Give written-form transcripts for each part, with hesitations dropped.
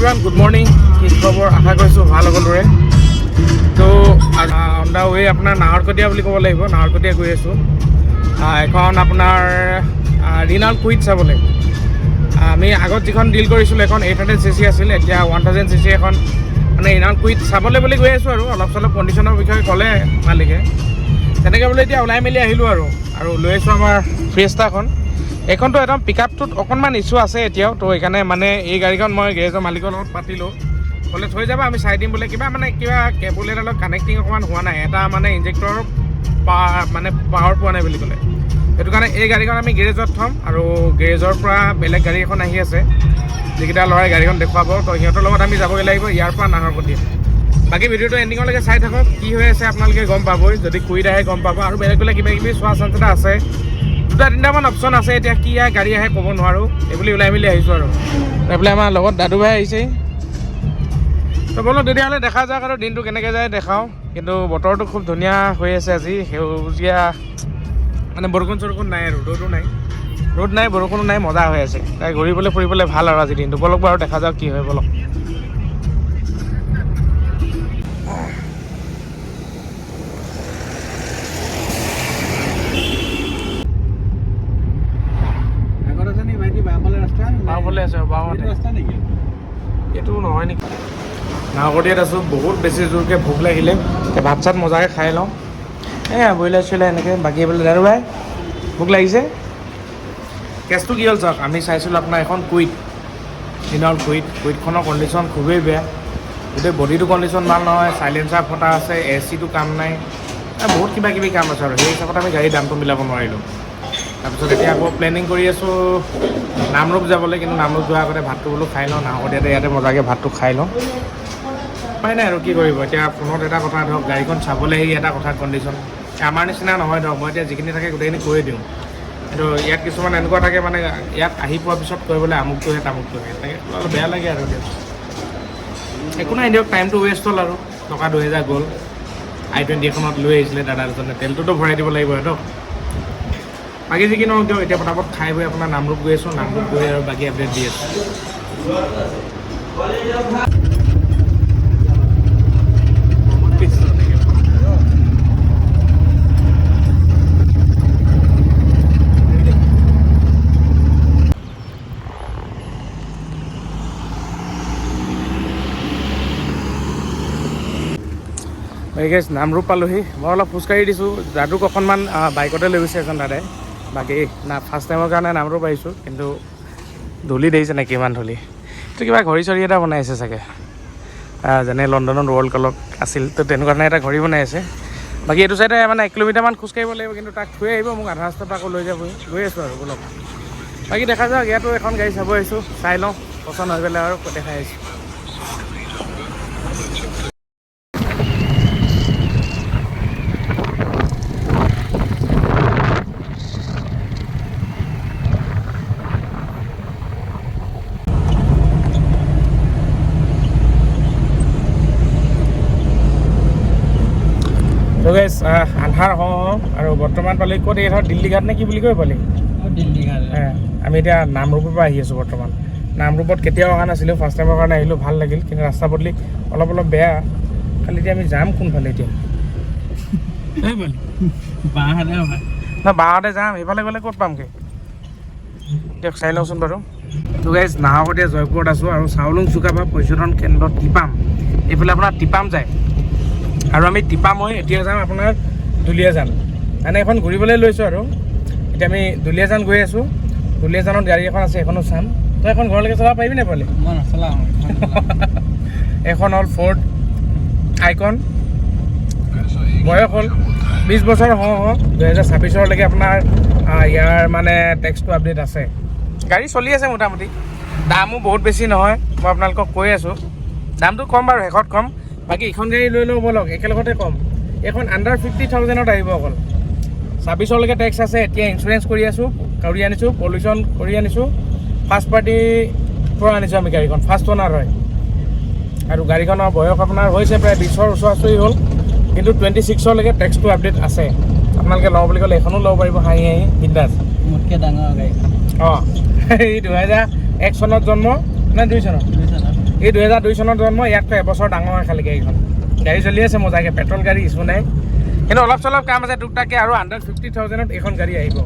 Everyone good morning কি খবৰ আশা কৰিছোঁ ভাল সকলোৰে তো অন দ্য ৱে আপোনাৰ নাহৰকটীয়া বুলি ক'ব লাগিব নাহৰকটীয়া গৈ আছোঁ এখন আপোনাৰ ৰিনাল্ট কুইড চাবলৈ আমি আগত যিখন ডিল কৰিছিলোঁ এখন 800cc আছিল এতিয়া 1000cc এখন মানে ৰিনাল্ট কুইড চাবলৈ বুলি গৈ আছোঁ আৰু অলপ চলপ কণ্ডিশ্যনৰ বিষয়ে ক'লে মালিকে তেনেকৈ বোলে এতিয়া ওলাই মেলি আহিলোঁ আৰু লৈ আছোঁ আমাৰ ফিয়েষ্টাখন এইখনতো একদম পিক আপটোত অকণমান ইছ্যু আছে এতিয়াও তো সেইকাৰণে মানে এই গাড়ীখন মই গেৰেজৰ মালিকৰ লগত পাতিলোঁ ক'লে থৈ যাব আমি চাই দিম বোলে কিবা কেবুল এডালত কানেক্টিং অকণমান হোৱা নাই এটা মানে ইনজেক্টৰৰ পাৱাৰ পোৱা নাই বুলি ক'লে সেইটো কাৰণে এই গাড়ীখন আমি গেৰেজত থ'ম আৰু গেৰেজৰ পৰা বেলেগ গাড়ী এখন আহি আছে যিকেইটা ল'ৰাই গাড়ীখন দেখুৱাব তো সিহঁতৰ লগত আমি যাবগৈ লাগিব ইয়াৰ পৰা নাহৰকটীয়া বাকী ভিডিঅ'টো এণ্ডিঙলৈকে চাই থাকক কি হৈ আছে আপোনালোকে গম পাবই যদি কুইড আহে গম পাব আৰু বেলেগ কিবা কিবি চোৱা চান্স এটা আছে দুটা তিনিটামান অপশ্যন আছে এতিয়া কি গাড়ী আহে ক'ব নোৱাৰোঁ এইবুলি ওলাই মেলি আহিছোঁ আৰু এইফালে আমাৰ লগত দাদু ভাই আহিছেই তো বোলো তেতিয়াহ'লে দেখা যাওক আৰু দিনটো কেনেকৈ যায় দেখাওঁ কিন্তু বতৰটো খুব ধুনীয়া হৈ আছে আজি সেউজীয়া মানে বৰষুণ চৰষুণ নাই আৰু ৰ'দ নাই বৰষুণো নাই মজা হৈ আছে তাই ঘূৰিবলৈ ফুৰিবলৈ ভাল আৰু আজি দিনটো বলক বাৰু দেখা যাওক কি হয় বলক বাওঁফালে আছে বাওঁতে এইটো নহয় নেকি নাহৰকটীয়াত আছোঁ বহুত বেছি জোৰকৈ ভোক লাগিলে ভাত চাত মজাকৈ খাই লওঁ বইলাৰ চইলাৰ এনেকৈ বাকী এইফালে দাদু ভাই ভোক লাগিছে কেছটো কি হ'ল চাওক আমি চাইছিলোঁ আপোনাৰ এখন ৰিনাল্ট কুইডখনৰ কণ্ডিশ্যন খুবেই বেয়া গোটেই বডিটো কণ্ডিশ্যন ভাল নহয় চাইলেঞ্চাৰ ফটা আছে AC-টো কাম নাই বহুত কিবা কিবি কাম আছে আৰু সেই হিচাপত আমি গাড়ীৰ দামটো মিলাব নোৱাৰিলোঁ তাৰপিছত এতিয়া আকৌ প্লেনিং কৰি আছোঁ নামৰূপ যাবলৈ কিন্তু নামৰূপ যোৱাৰ আগতে ভাতটো বোলো খাই লওঁ নাহৰকটীয়াতে ইয়াতে মজাকৈ ভাতটো খাই লওঁ উপায় নাই আৰু কি কৰিব এতিয়া ফোনত এটা কথা ধৰক গাড়ীখন চাবলৈ আহি এটা কথা কণ্ডিশ্যন আমাৰ নিচিনা নহয় ধৰক মই এতিয়া যিখিনি থাকে গোটেইখিনি কৈ দিওঁ কিন্তু ইয়াত কিছুমান এনেকুৱা থাকে মানে ইয়াত আহি পোৱাৰ পিছত কৰিবলৈ আমুকটোহে তামুকটোহে তেনেকৈ অলপ বেয়া লাগে আৰু দিয়ক একো নাই দিয়ক টাইমটো ৱেষ্ট হ'ল আৰু টকা 2000 গ'ল i20 এখনত লৈ আহিছিলে দাদা দুজনে তেলটোতো ভৰাই দিব লাগিব সিহঁতক বাকী যি কি নহওক দিয়ক এতিয়া পটাপট খাই বৈ আপোনাৰ নামৰূপ গৈ আছোঁ নামৰূপ গৈ আৰু বাকী আপডেট দি আছোঁ গেছ নামৰূপ পালোহি মই অলপ খোজকাঢ়ি দিছোঁ দাদুক অকণমান বাইকতে লৈ গৈছে এজন দাদাই বাকী ফাৰ্ষ্ট টাইমৰ কাৰণে নামৰূপ আহিছোঁ কিন্তু ধূলি দেখিছে নে কিমান ধূলি এইটো কিবা ঘড়ী চৰি এটা বনাই আছে চাগে যেনে লণ্ডনত ৱৰ্ল্ড কাপত আছিল তো তেনেকুৱা ধৰণে এটা ঘড়ী বনাই আছে বাকী এইটো চাইডে মানে 1 কিলোমিটাৰমান খোজকাঢ়িব লাগিব কিন্তু তাক থৈ আহিব মোক আধা ৰাস্তাৰ পৰা আকৌ লৈ যাবহি গৈ আছোঁ আৰু বোলক বাকী দেখা যাওক ইয়াতো এখন গাড়ী চাব আহিছোঁ চাই লওঁ পচন্দ হৈ গ'লে আৰু দেখাই আহিছোঁ তো গাইজ আন্ধাৰ হওঁ আৰু বৰ্তমান পালি ক'ত এই ধৰ দিল্লী ঘাট নে কি বুলি কয় পালি দিল্লী ঘাট আমি এতিয়া নামৰূপৰ পৰা আহি আছোঁ বৰ্তমান নামৰূপত কেতিয়াও অহা নাছিলোঁ ফাৰ্ষ্ট টাইমৰ কাৰণে আহিলোঁ ভাল লাগিল কিন্তু ৰাস্তা পদূলি অলপ বেয়া খালি এতিয়া আমি যাম কোনফালে এতিয়া বাঁহাতে যাম সেইফালে গ'লে ক'ত পামগৈ দিয়ক চাই লওঁচোন বাৰু তো গাইজ নাহৰকটীয়া জয়পুৰত আছোঁ আৰু চাউলুং চুকাফা পৰ্যটন কেন্দ্ৰ টিপাম এইফালে আপোনাৰ টিপাম যায় আৰু আমি টিপাম হৈ এতিয়া যাম আপোনাৰ দুলীয়াজান মানে এখন ঘূৰিবলৈ লৈছোঁ আৰু এতিয়া আমি দুলীয়াজান গৈ আছোঁ দুলীয়াজানত গাড়ী এখন আছে এখনো চাম তই এখন ঘৰলৈকে চলাব পাৰিবি নে পালি মই নচলাওঁ এখন হ'ল ফ'ৰ্ড আইকন বয়স হ'ল 20 বছৰ হওঁ 2026লৈকে আপোনাৰ ইয়াৰ মানে টেক্সটো আপডেট আছে গাড়ী চলি আছে মোটামুটি দামো বহুত বেছি নহয় মই আপোনালোকক কৈ আছোঁ দামটো কম বাৰু শেষত কম বাকী এইখন গাড়ী লৈ লওঁ বলক একেলগতে কম এইখন আণ্ডাৰ 50,000ত আহিব অকল 26লৈকে টেক্স আছে এতিয়া ইঞ্চুৰেঞ্চ কৰি আনিছোঁ পলিউশ্যন কৰি আনিছোঁ ফাৰ্ষ্ট পাৰ্টিৰ পৰা আনিছোঁ আমি গাড়ীখন ফাৰ্ষ্ট অনাৰ হয় আৰু গাড়ীখনৰ বয়স আপোনাৰ হৈছে প্ৰায় 20ৰ ওচৰা-ওচৰি হ'ল কিন্তু 26লৈকে টেক্সটো আপডেট আছে আপোনালোকে লওঁ বুলি ক'লে এখনো ল'ব পাৰিব হাঁহি বিন্দাছ মোতকৈ ডাঙৰ গাড়ীখন এই 2001 চনত জন্ম নে 2 চনত এই 2002 চনত জন্ম, ইয়াতকৈ এবছৰ ডাঙৰ হয় খালি গাড়ীখন। গাড়ী চলি আছে মজাকৈ, পেট্ৰল গাড়ী ইছ্যু নাই, কিন্তু অলপ চলপ কাম আছে টুকটাকে। আৰু আণ্ডাৰ 50,000ত এইখন গাড়ী আহিব।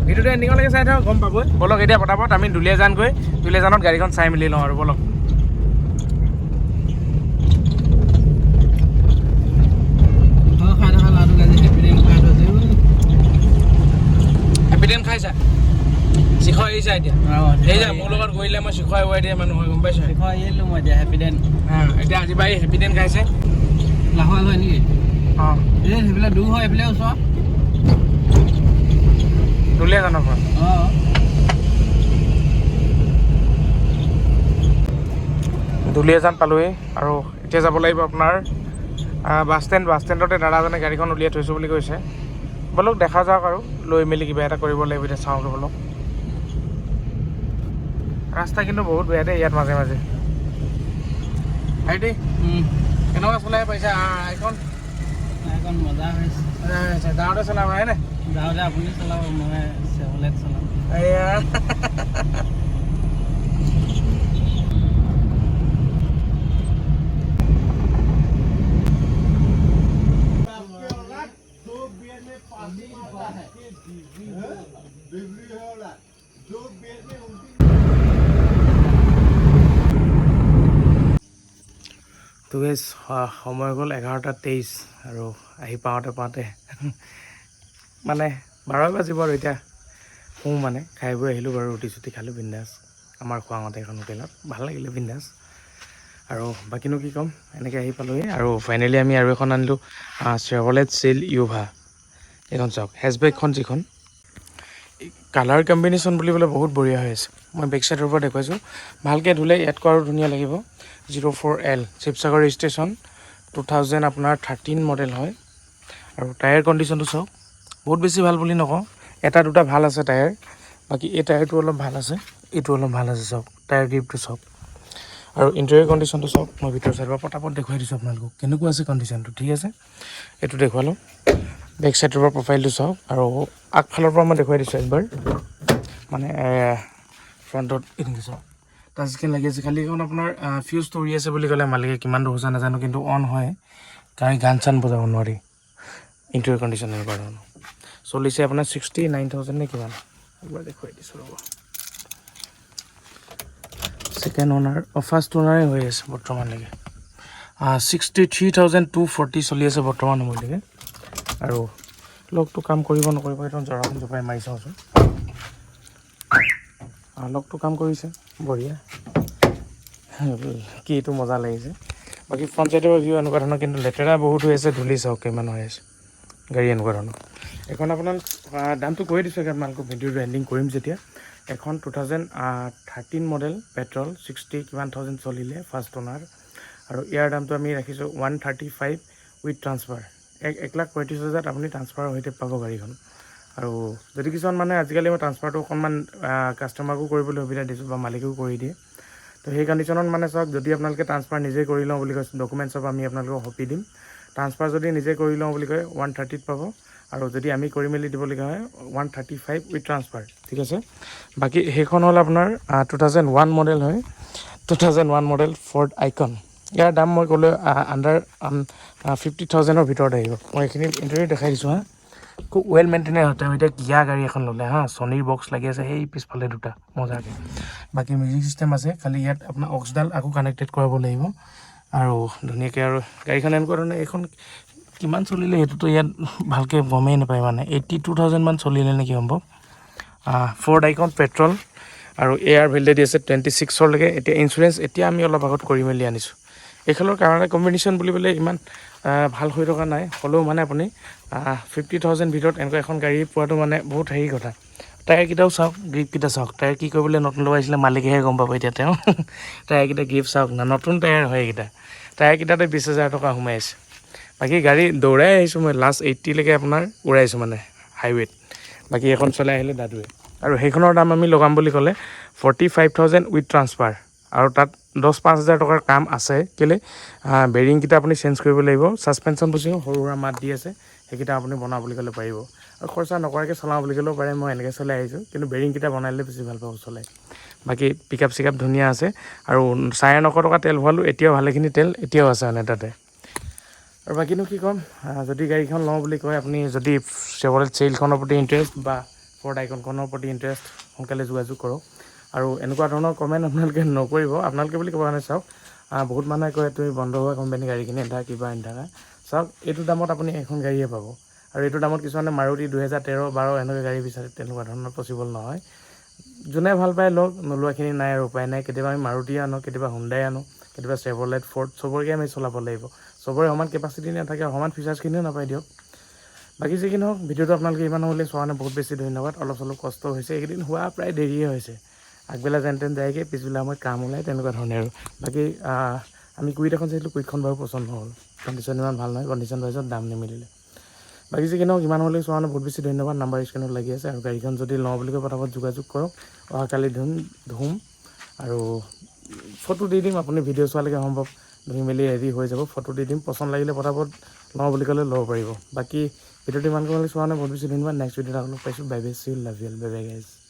ভিডিঅ'টো এণ্ডিঙলৈকে চাই থাকক, গম পাবই। বলক এতিয়া পটাপট আমি দুলীয়াজান গৈ দুলীয়াজানত গাড়ীখন চাই মেলি লওঁ আৰু বলক। হেপিডেণ্ট খাইছা? শিখৰ এৰিছা এতিয়া? এই যা মোৰ লগত গৈলে মই শিখৰ এৰুৱাই দিয়ে মানুহ হয়, গম পাইছা? শিখৰ এৰিলোঁ মই এতিয়া হেপিডেণ্ট। এতিয়া আজি বাৰী হেপিডেণ্ট খাইছে। লাহোৱাল হয় নেকি? অঁ এই সেইফালে দূৰ হয়, এইফালে ওচৰ দুলীয়াজানৰ পৰা। অঁ দুলীয়াজান পালোঁহি আৰু এতিয়া যাব লাগিব আপোনাৰ বাছ ষ্টেণ্ডতে দাদাজনে গাড়ীখন উলিয়াই থৈছোঁ বুলি কৈছে। বলক দেখা যাওক আৰু লৈ মেলি কিবা এটা কৰিব লাগিব এতিয়া, চাওঁগৈ বলক। ৰাস্তা কিন্তু বহুত বেয়া দেই ইয়াত মাজে মাজে। ভাইটি কেনেকুৱা চলাই পাইছা এইখন? এইখন মজা হৈছে। গাঁৱতে চলাব হয়নে? যাওঁতে আপুনি চলাব, মই চেভলেট চলাম। এয়া তো গাইজ সময় গ'ল 11:23 আৰু আহি পাওঁতে মানে 12 বাজিব আৰু এতিয়া শুওঁ মানে। খাই বৈ আহিলোঁ বাৰু, ৰুটি চুটি খালোঁ বিন্দাছ আমাৰ খোৱাঙতে এখন হোটেলত, ভাল লাগিলে বিন্দাছ। আৰু বাকীনো কি ক'ম, এনেকৈ আহি পালোঁহি। আৰু ফাইনেলি আমি আৰু এখন আনিলোঁ চেভলেট চিল ইউভা। এইখন চাওক, হেচবেকখন যিখন, কালাৰ কম্বিনেশ্যন বুলিবলৈ বহুত বঢ়িয়া হৈ আছে। মই বেক চাইডৰ পৰা দেখুৱাইছোঁ, ভালকৈ ধুলে ইয়াতকৈ আৰু ধুনীয়া লাগিব। 04L শিৱসাগৰ ৰেজিষ্ট্ৰেশ্যন, 2000 আপোনাৰ 13 মডেল হয়। আৰু টায়াৰ কণ্ডিশ্যনটো চাওক, বহুত বেছি ভাল বুলি নকওঁ, এটা দুটা ভাল আছে টায়াৰ, বাকী এই টায়াৰটো অলপ ভাল আছে, এইটো অলপ ভাল আছে। চাওক টায়াৰ গ্ৰিপটো চাওক, আৰু ইণ্টেৰিয়ৰ কণ্ডিশ্যনটো চাওক। মই ভিতৰৰ চাইডৰ পৰা পটাপট দেখুৱাই দিছোঁ আপোনালোকক কেনেকুৱা আছে কণ্ডিশ্যনটো, ঠিক আছে? এইটো দেখুৱালোঁ, বেক চাইডৰ পৰা প্ৰফাইলটো চাওক। আৰু আগফালৰ পৰা মই দেখুৱাই দিছোঁ একবাৰ, মানে ফ্ৰণ্টত এনেকৈ চাওক, টাচ স্ক্ৰীন লাগি আছে। খালি এখন আপোনাৰ ফিউজটো উৰি আছে বুলি ক'লে মালিকে, কিমান দূৰ সঁচা নাজানো, কিন্তু অন হয়। গাড়ী গান চান বজাব নোৱাৰি, ইণ্টেৰিয়ৰ কণ্ডিশ্যন এনেকুৱা ধৰণৰ। চলিছে আপোনাৰ 69,000 নে কিমান, একবাৰ দেখুৱাই দিছোঁ ৰ'ব। ছেকেণ্ড অ'নাৰ, ফাৰ্ষ্ট অ'নাৰে হৈ আছে বৰ্তমানলৈকে। 63,240 চলি আছে বৰ্তমান সময়লৈকে। আৰু লগটো কাম কৰিব নকৰিব সেইটো জৰাখন জপাই মাৰি চাওঁচোন। লগটো কাম কৰিছে, বঢ়িয়া, কি এইটো মজা লাগিছে। বাকী ফ্ৰণ্ট চাইডৰ ভিউ এনেকুৱা ধৰণৰ, কিন্তু লেতেৰা বহুত হৈ আছে, ধূলি চাওক কিমান হৈ আছে গাড়ী এনেকুৱা ধৰণৰ। এখন আপোনাৰ দামটো কৈ দিছোঁ আপোনালোকক, ভিডিঅ'টো এণ্ডিং কৰিম যেতিয়া। এখন 2013 মডেল, পেট্ৰল, 60 কিমান থাউজেণ্ড চলিলে, ফাৰ্ষ্ট অ'নাৰ। আৰু ইয়াৰ দামটো আমি ৰাখিছোঁ 135 উইথ ট্ৰান্সফাৰ। 1,35,000 আপুনি ট্ৰান্সফাৰৰ সৈতে পাব গাড়ীখন। আৰু যদি কিছুমান মানে আজিকালি মই ট্ৰান্সফাৰটো অকণমান কাষ্টমাৰকো কৰিবলৈ সুবিধা দিছোঁ, বা মালিকেও কৰি দিয়ে। তো সেই কণ্ডিশ্যনত মানে চাওক, যদি আপোনালোকে ট্ৰান্সফাৰ নিজে কৰি লওঁ বুলি কৈছে, ডকুমেণ্টছ চব আমি আপোনালোকক সঁপি দিম। ট্ৰান্সফাৰ যদি নিজে কৰি লওঁ বুলি কয় 130ত পাব, আৰু যদি আমি কৰি মেলি দিবলগীয়া হয় 135 উইথ ট্ৰান্সফাৰ, ঠিক আছে? বাকী সেইখন হ'ল আপোনাৰ 2001 মডেল হয়, 2001 মডেল ফৰ্ড আইকন। ইয়াৰ দাম মই ক'লে আণ্ডাৰ 50,000ৰ ভিতৰত আহিব। মই এইখিনি ইণ্টাৰভিউ দেখাই দিছোঁ হা, খুব ৱেল মেইনটেইন হয়। তেওঁ এতিয়া কিয়া গাড়ী এখন ল'লে হা, ছনীৰ বক্স লাগি আছে সেই পিছফালে দুটা মজাকৈ। বাকী মিউজিক চিষ্টেম আছে, খালি ইয়াত আপোনাৰ অক্সডাল আকৌ কানেক্টেড কৰাব লাগিব। আৰু ধুনীয়াকৈ আৰু গাড়ীখন এনেকুৱা ধৰণে, এইখন কিমান চলিলে সেইটোতো ইয়াত ভালকৈ গমেই নাপায়, মানে 82,000 মান চলিলে নেকি সম্ভৱ। ফৰ্ড আইকন পেট্ৰল, আৰু এয়াৰ ভেলিডিটি আছে 26লৈকে। এতিয়া ইঞ্চুৰেঞ্চ এতিয়া আমি অলপ আগত কৰি মেলি আনিছোঁ। এইখনৰ কাৰণে কম্বিনেশ্যন বুলিবলৈ ইমান ভাল হৈ থকা নাই, হ'লেও মানে আপুনি 50,000 ভিতৰত এনেকুৱা এখন গাড়ী পোৱাটো মানে বহুত হেৰি কথা। টায়াৰকেইটাও চাওক, গ্ৰিপকেইটা চাওক, টায়াৰ কি কৰিবলৈ নতুন লগাইছিলে মালিকেহে গম পাব এতিয়া তেওঁ। টায়াৰকেইটা গ্ৰিপ চাওক না, নতুন টায়াৰ হয় এইকেইটা। টায়াৰকেইটাতে 20,000 টকা সোমাই আছে। বাকী গাড়ী দৌৰাই আহিছোঁ মই, লাষ্ট 80লৈকে আপোনাৰ উৰাইছোঁ মানে হাইৱেত। বাকী এখন চলাই আহিলে দাদুৱে। আৰু সেইখনৰ দাম আমি লগাম বুলি ক'লে 45,000 উইথ ট্ৰান্সফাৰ। আৰু তাত 10-5,000 টকাৰ কাম আছে, কেলৈ বেৰিংকেইটা আপুনি চেঞ্জ কৰিব লাগিব। ছাছপেনশ্যন বুজিও সৰু সুৰা মাত দি আছে, সেইকেইটা আপুনি বনাওঁ বুলি ক'লে পাৰিব। আৰু খৰচা নকৰাকৈ চলাওঁ বুলি ক'লেও পাৰে, মই এনেকৈ চলাই আহিছোঁ, কিন্তু বেৰিংকেইটা বনাই দিলে বেছি ভাল পাব চলাই। বাকী পিক আপ চিকআপ ধুনীয়া আছে আৰু 950 টকা তেল ভৰালোঁ এতিয়াও ভালেখিনি তেল এতিয়াও আছে মানে তাতে আৰু বাকীনো কি ক'ম যদি গাড়ীখন লওঁ বুলি কয় আপুনি যদি চেভৰলেট চেইলখনৰ প্ৰতি ইণ্টাৰেষ্ট বা ফৰ্ড আইকনখনৰ প্ৰতি ইণ্টাৰেষ্ট সোনকালে যোগাযোগ কৰক আৰু এনেকুৱা ধৰণৰ কমেণ্ট আপোনালোকে নকৰিব আপোনালোকে বুলি ক'ব কাৰণে চাওক বহুত মানুহে কয় তুমি বন্ধ হোৱা কোম্পানী গাড়ী কিনি এণ্টাৰ কিবা এণ্টাৰ চাওক এইটো দামত আপুনি এখন গাড়ীয়ে পাব আৰু এইটো দামত কিছুমানে মাৰুতি 2013-12 এনেকুৱা গাড়ী বিচাৰে তেনেকুৱা ধৰণৰ পচিবল নহয় যোনে ভাল পায় লওক নোলোৱাখিনি নাই আৰু উপায় নাই কেতিয়াবা আমি মাৰুতি আনো কেতিয়াবা হুণ্ডাই আনো কেতিয়াবা চেভৰলেট ফৰ্ড চবৰকে আমি চলাব লাগিব চবৰে সমান কেপাচিটি নাথাকে সমান ফিচাৰ্ছখিনিও নাপায় দিয়ক বাকী যি কি নহওক ভিডিঅ'টো আপোনালোকে ইমান হ'লে চোৱা কাৰণে বহুত বেছি ধন্যবাদ অলপ চলপ কষ্ট হৈছে এইকেইদিন হোৱা প্ৰায় দেৰিয়ে হৈছে আগবেলা যেন তেন যায়গৈ পিছবেলা আমাৰ কাম ওলায় তেনেকুৱা ধৰণে আৰু বাকী আমি কুইট এখন চাইছিলোঁ কুইটখন বাৰু পচন্দ নহ'ল কণ্ডিশ্যন ইমান ভাল নহয় কণ্ডিশ্যন ৱাইজত দাম নিমিলিলে বাকী যি কি নহওক ইমান হ'লে চোৱা কাৰণে বহুত বেছি ধন্যবাদ নাম্বাৰ স্ক্ৰীণত লাগি আছে আৰু গাড়ীখন যদি লওঁ বুলি কয় পটাপট যোগাযোগ কৰক অহাকালি ধুম আৰু ফটো দি দিম আপুনি ভিডিঅ' চোৱালৈকে সম্ভৱ ধুই মেলি ৰেডি হৈ যাব ফটো দি দিম পচন্দ লাগিলে পটাপট লওঁ বুলি ক'লে ল'ব পাৰিব বাকী ভিডিঅ'টো ইমানকৈ হ'লে চোৱা কাৰণে বহুত বেছি ধন্যবাদ নেক্সট ভিডিঅ'ত আপোনালোক পাইছোঁ bye bye C you love you bye bye guys